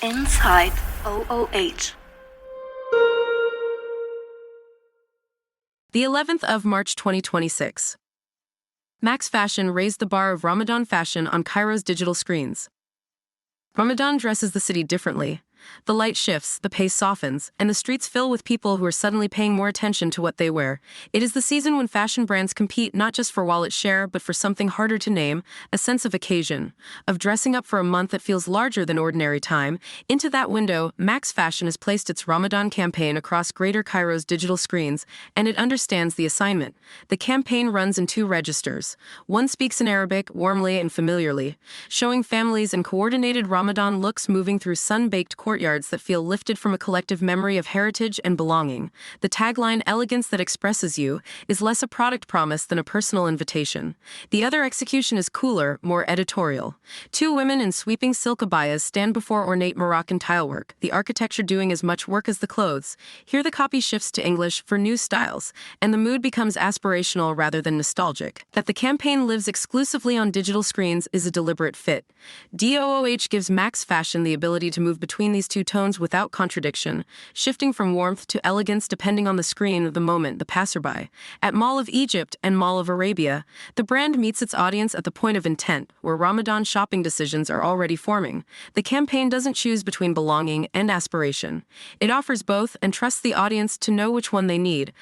Inside OOH. The 11th of March 2026. Max Fashion raised the bar of Ramadan fashion on Cairo's digital screens. Ramadan dresses the city differently. The light shifts, the pace softens, and the streets fill with people who are suddenly paying more attention to what they wear. It is the season when fashion brands compete not just for wallet share, but for something harder to name, a sense of occasion, of dressing up for a month that feels larger than ordinary time. Into that window, Max Fashion has placed its Ramadan campaign across Greater Cairo's digital screens, and it understands the assignment. The campaign runs in two registers. One speaks in Arabic, warmly and familiarly, showing families in coordinated Ramadan looks moving through sun-baked courtyards that feel lifted from a collective memory of heritage and belonging. The tagline, "Elegance that expresses you," is less a product promise than a personal invitation. The other execution is cooler, more editorial. Two women in sweeping silk abayas stand before ornate Moroccan tilework, the architecture doing as much work as the clothes. Here the copy shifts to English for new styles, and the mood becomes aspirational rather than nostalgic. That the campaign lives exclusively on digital screens is a deliberate fit. DOOH gives Max Fashion the ability to move between these two tones without contradiction, shifting from warmth to elegance depending on the screen, the moment, the passerby. At Mall of Egypt and Mall of Arabia, the brand meets its audience at the point of intent, where Ramadan shopping decisions are already forming. The campaign doesn't choose between belonging and aspiration. It offers both and trusts the audience to know which one they need.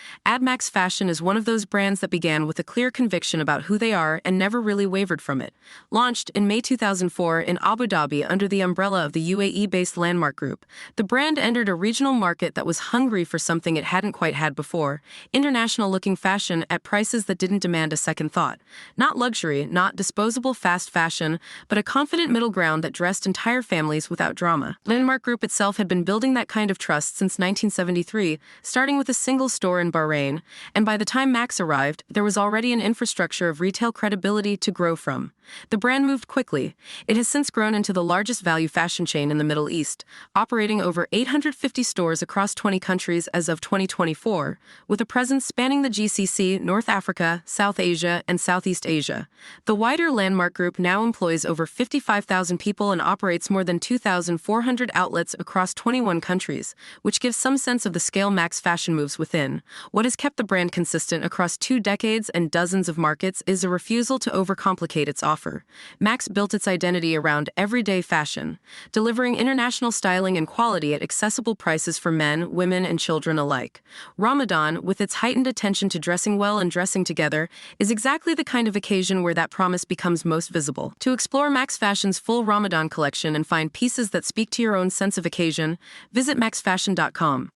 Max Fashion is one of those brands that began with a clear conviction about who they are and never really wavered from it. Launched in May 2004 in Abu Dhabi under the umbrella of the UAE-based Landmark Group, the brand entered a regional market that was hungry for something it hadn't quite had before: international-looking fashion at prices that didn't demand a second thought. Not luxury, not disposable fast fashion, but a confident middle ground that dressed entire families without drama. Landmark Group itself had been building that kind of trust since 1973, starting with a single store in Bahrain, and by the time Max arrived, there was already an infrastructure of retail credibility to grow from. The brand moved quickly. It has since grown into the largest value fashion chain in the Middle East, operating over 850 stores across 20 countries as of 2024, with a presence spanning the GCC, North Africa, South Asia, and Southeast Asia. The wider Landmark Group now employs over 55,000 people and operates more than 2,400 outlets across 21 countries, which gives some sense of the scale Max Fashion moves within. What has kept the brand consistent across 2 decades and dozens of markets is a refusal to overcomplicate its offer. Max built its identity around everyday fashion, delivering international styling and quality at accessible prices for men, women, and children alike. Ramadan, with its heightened attention to dressing well and dressing together, is exactly the kind of occasion where that promise becomes most visible. To explore Max Fashion's full Ramadan collection and find pieces that speak to your own sense of occasion, visit maxfashion.com.